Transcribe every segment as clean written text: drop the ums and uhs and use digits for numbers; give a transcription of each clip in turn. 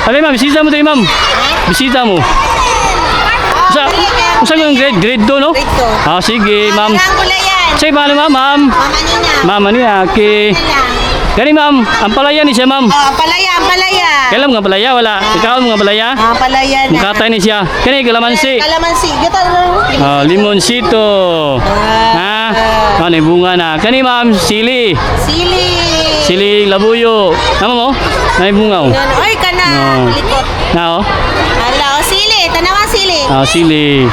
Alay, ma'am, bisita mo tayo, ma'am. Bisita mo. Saan yung grade 2, no? Grade 2. Ah, sige, ma'am. Ang kulay yan. Sige, paano, ma'am? Mama niya. Mama niya, okay. Gani, ma'am. Ang palaya ni siya, ma'am. Oh, palaya. Kailan mga palaya? Wala. Ikaw mga palaya? Palaya na. Mukatay ni siya. Kani, kalamansi. Kalamansi. Gata Oh, limonsito. Ha? Ano yung bunga na? Kani, ma'am, sili. Sili. Sili labuyo. Tama mo? Ano yung bunga, oh? Ay, kana. No. Likot. Na, oh? Ala, sili. Tanawa sili. Ah, sili.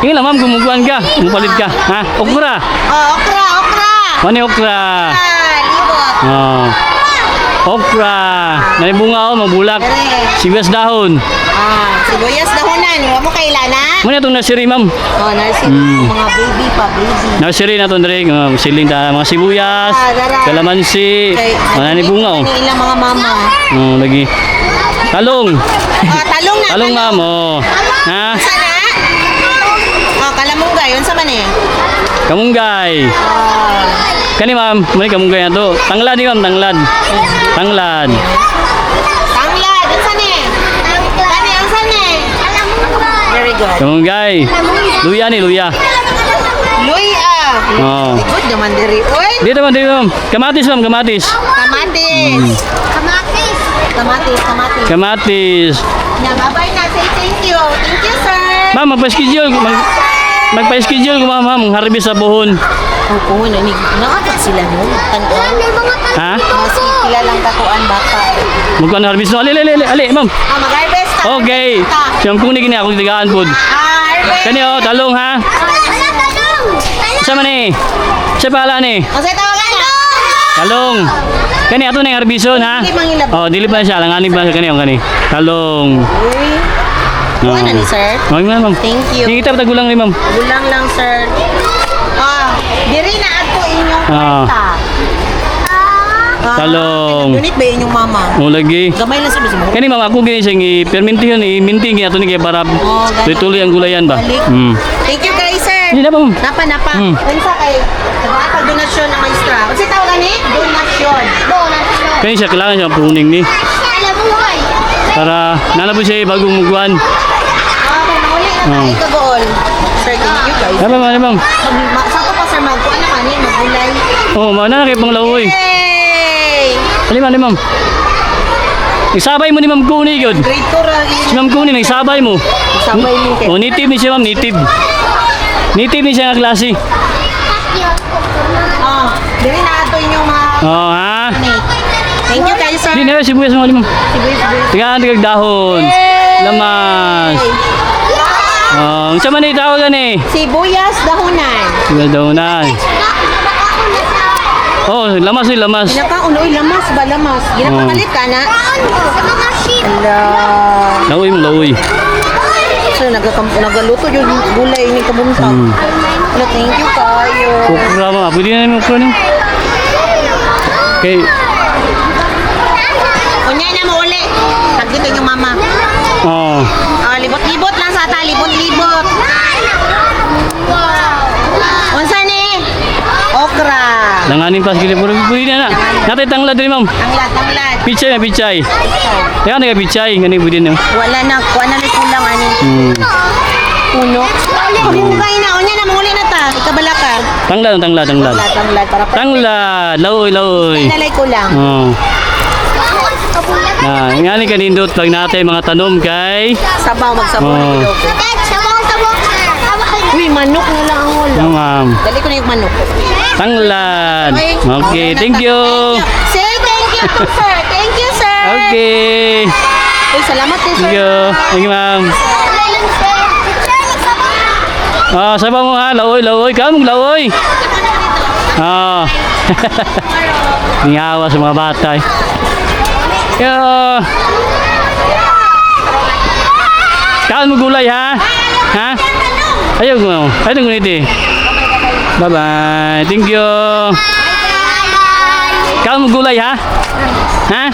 Tingin lang, ma'am, gumuguan ka. Mupalit ka. Ha? Okra. Oh, okra. Ano yung okra? Libot. Oh. Okra. May bunga, oh, mabulak. Sibuyas dahon. Sibuyas dahonan. Huwag mo kailana. Muna itong nursery, ma'am. Oh, nursery. Mga baby pa, baby. Nursery na itong dali. Siling da, mga sibuyas, kalamansi. Mga bunga, oh. Ano ilang mga mama. Oh, lagi. Talong. Talong na. Talong, ma'am, oh. Ha? Sana? Kalamunggay. Yun sa man eh. Kamunggay. Kani, ma'am. Muna kamunggay na to. Tanglad, ma'am. Tanglad. Tanglad. Yun sa eh. Kani, ang sa eh. Very good. Kamunggay. Luya ni, luya. Luya. Oh. Good naman diri. Uy. Dito, ma'am. Kamatis, ma'am. Kamatis. Kamatis. Kamatis. Kamatis. Nababay na. Say thank you. Thank you, sir. Ma'am, magpa-schedule. Magpa-schedule ko, ma'am. Harvest sa buhon. Oo, nakakot sila no. Tanaw. Ha? Mas kilalang katuan baka. Magkuhan harvest no. Ali, ma'am. Mag-harvest ka. Okay. Siyam kung ni ako tigaan po. Harvest. Kani, oh, talong, ha? Sa man eh. Sa pala ni. Kasi tawagan na. Talong. Kani, ato na yung harbison, ha? Dili mangilab. Oh, dili pa siya. Langanin pa siya. Kani, oh, kani. Talong. Uy. Oh. Ano ni sir? Oh, ma'am. Thank you. Kita pa tagulang ni, ma'am. Gulang lang sir. Diri na ako inyong kwarta. Talong. Unit ba inyong mama? Oh, lagi. Gamay lang sa mo. Kani, ma'am, ako gini siyang i-permintihan, i-minting ato ni kaya para tuloy ang gulayan ba? Thank you kay sir. Hindi na, ma'am. Napa. Unsa kay nagpapag donasyon ng maestra. Unsa tawag ni? Donasyon. Kani siya, kailangan siya puning ni. Para nalabo siya bagong muguan. Manuli na tayo kagool. Sir, thank you guys. Ano, ma'am? Sako pa sir, ano kani, magulay. Oh, mana na kay pang lawoy. Yay! Ma'am. Nagsabay mo ni Ma'am Kuni gyud. Grade 2 ra Si Ma'am Kuni nagsabay mo. sabay ni kay. Oh, native ni siya, ma'am, native. Native ni siya nga klase. Diri na ato inyong mga Oh, ha? Thank you guys sir. Hindi na sibuyas mo, ma'am. Sibuyas. Tigaan tigag dahon. Lamas. Oh, unsa man ni tawagan eh? Sibuyas dahonan. Sibuyas dahonan. Oh, lamas. Unoy lamas ba lamas? Ginapakalit ka na. Ala. Lawoy. So nagaluto yung gulay ni kabuntag. Ala, thank you kayo. Okra ma, pwede na yung okra niyo. Okay. Kunya na mo uli. Tag dito yung mama. Oh. Libot-libot lang sa ata, libot-libot. Unsa ni? Okra. Langanin pa sige pwede na. Natay tanglad rin, ma'am. Tanglad. Pichay. Teka na pichay, ngani pwede na. Wala na, kuha na ni kulang ani. Puno. Pagmumugay na, unya na muli na ta. Ikabalakar. Tanglad. Para Tanglad, laoy. nalay ko lang. Oh. Ngani kanindot pag natin mga tanom kay. Sabaw magsabaw na Oh. ilog. Uy, manok na lang ang ulo. Oh, ma'am. Dali ko na yung manok. Tanglad. Okay, thank you. Say thank you, sir. Thank you, sir. Okay. Uy, salamat din, Thank you. Thank you, ma'am. Ah, sabaw mo ha, laoy. Kamong laoy. Ah. Ningawa sa mga bata eh. Kaon mo gulay ha? Ha? Ayaw mo. Ayaw mo nito. Bye-bye. Thank you. Kaon mo gulay ha? Ha?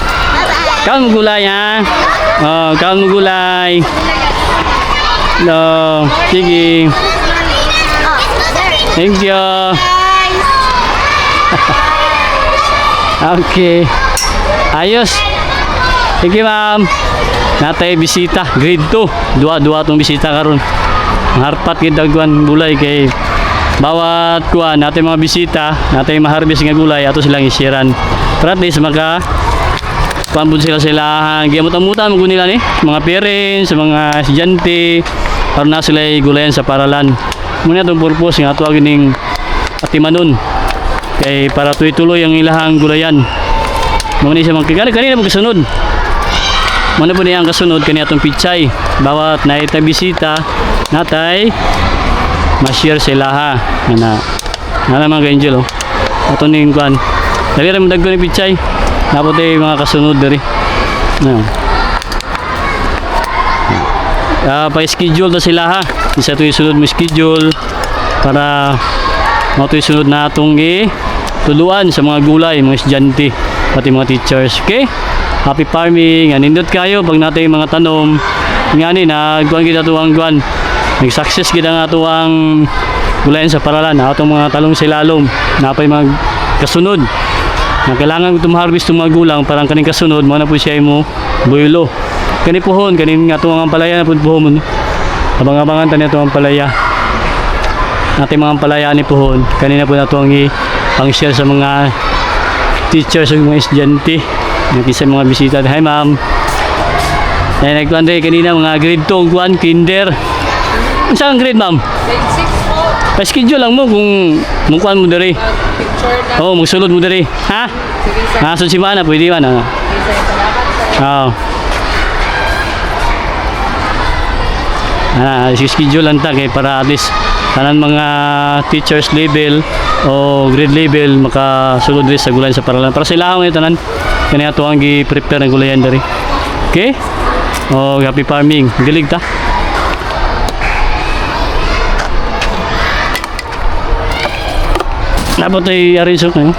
Kaon mo gulay ha? Oh, kaon mo gulay. No, sige. Thank you. Okay. Ayos. Thank you, ma'am. Natay bisita, grade 2. Dua tong bisita karon. Harpat gid dagwan gulay kay bawat kuan natin mga bisita, natin ma-harvest nga gulay ato silang isiran. Para at least maka pambud sila giamot-amutan mo nila ni mga parents, mga estudyante para na sila gulayan sa paralan. Muna itong purpose nga ito ning atimanon kay para tuloy ang ilahang gulayan. Muna siya kanina mo kasunod. Muna po niya ang kasunod kanina itong pichay. Bawat naitay bisita natay ma-share sila ha. Na mga angel oh. Ito ning kuan. Dali ra mo dagko ni pichay. Dapat ay mga kasunod diri. Pa-schedule na sila ha. Isa ito yung sunod mo schedule para mo ito yung sunod na itong tuluan sa mga gulay, mga estudyante, pati mga teachers. Okay? Happy farming. Nindot kayo pag natin yung mga tanom. Nga ni, nagkuhan kita ito ang guwan. Nag-success kita nga ito ang gulayan sa paralan. Itong mga talong silalom. Napay mga kasunod. Na kailangan ko harvest itong mga gulang parang kaning kasunod. Mga na po siya mo buyulo. Kani puhon, kaning nga itong ang palaya na po puhon. Abang-abangan tayo ito ang palaya. Natin mga palaya ni puhon. Kanina po na ito ang pang-share sa mga teachers o mga estudyante. Nakisa mga bisita. Hi ma'am. Ay nagkuhan tayo kanina mga grade 2, 1, kinder. Saan grade ma'am? Grade 6 po. Pa-schedule lang mo kung mungkuhan mo dari. Picture na. Oo, magsulod mo dari. Ha? Sige sir. Nasod si Mana, pwede man. Sige sir. Salamat sir. Oo. Si-schedule lang ta kay para at least tanan mga teachers level o grade level makasulod rin sa gulayan sa paralan. Para sila ang tanan kaniya to ang gi-prepare ng gulayan dari. Okay? O happy farming. Dilig ta. Dapat ay arrange ko.